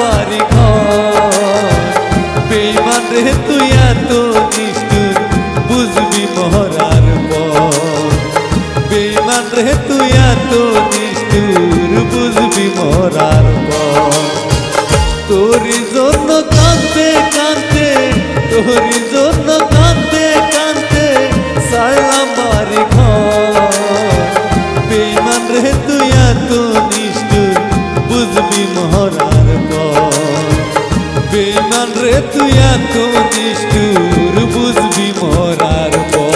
বাড়ি ঘর। বেঈমান রে তুই এত নিষ্ঠুর বুঝবি মরার পর। বেঈমান রে তুই এত নিষ্ঠুর বুঝবি মরার পর। তোরি জন্য কাঁদতে কাঁদতে, তোরি জন্য কাঁদতে কাঁদতে সারলাম বাড়ি ঘর। বেঈমান রে তুই এত নিষ্ঠুর বুঝবি মরার পর। বেঈমান রে তুই এত নিষ্ঠুর বুঝবি মরার পর।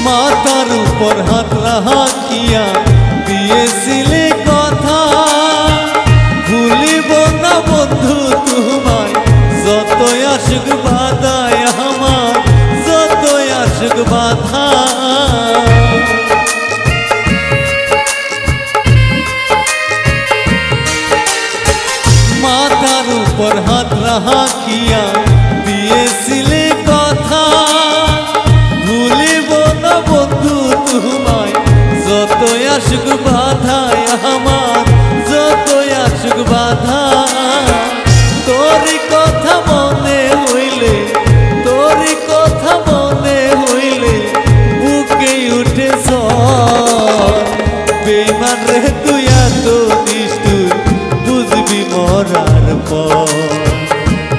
মাথার উপর হাত রাখিয়া দিয়েছিলে কথা, ভুলিব না বন্ধু তোমায় যতই আসুক বাধায় আমার, যতই আসুক বাধা। মাথার উপর হাত রাখিয়া দিয়েছিলে কথা, ভুলিব না বন্ধু তোমায় যতই আসুক বাধায় আমার, যতই আসুক বাধা। তোরই কথা মনে হইলে, তোরই কথা মনে হইলে বুকে উঠে ঝড়। বেঈমান রে তুই এত নিষ্ঠুর বুঝবি মরার পর।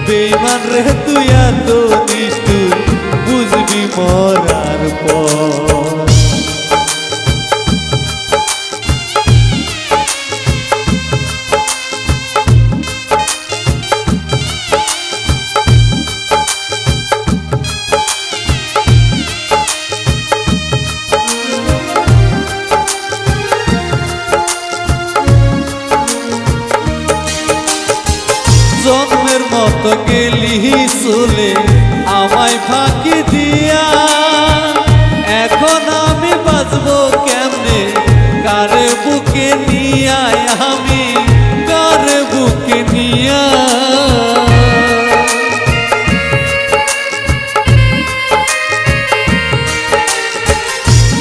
বেঈমান রে তুই এত নিষ্ঠুর বুঝবি মরার পর। জন্মের মতো গেলি চলে আমায় ফাঁকি দিয়া, এখন আমি বাঁচবো কেমনে কারে বুকে নিয়া, আমি কারে বুকে নিয়া।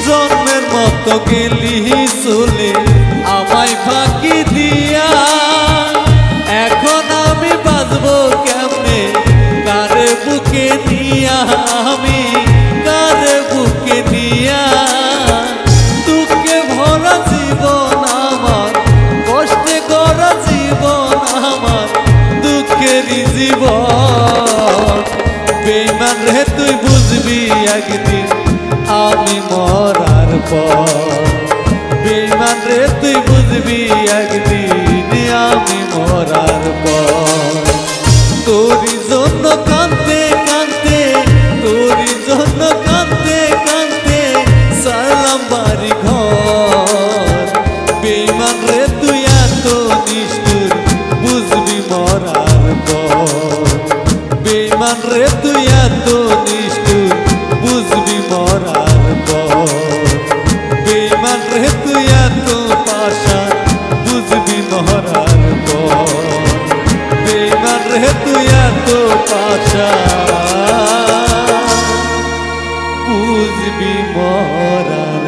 জন্মের মতো গেলি চলে আমায় ফাঁকি দিয়া, এখন আমি বাঁচবো কেমনে কারে বুকে নিয়া, আমি কারে বুকে নিয়া। দুঃখে ভরা জীবন আমার, কষ্টে গড়া জীবন আমার, দুঃখেরই জীবন। বেঈমান রে তুই বুঝবি একদিন আমি মরার পর। বেঈমান রে তুই বুঝবি একদিন আমি মরার পর। তোরি জন্য কাঁদতে কাঁদতে, তোরি জন্য কাঁদতে কাঁদতে সারলাম বাড়ি ঘর। বেঈমান রে তুই এত নিষ্ঠুর বুঝবি মরার পর। বেঈমান রে তুই এত নিষ্ঠুর বুঝবি মরার পর। বেঈমান রে তুই এত পাষাণ বুঝবি মরার পর। বেঈমান রে তুই এত পাষাণ বুঝবি মরার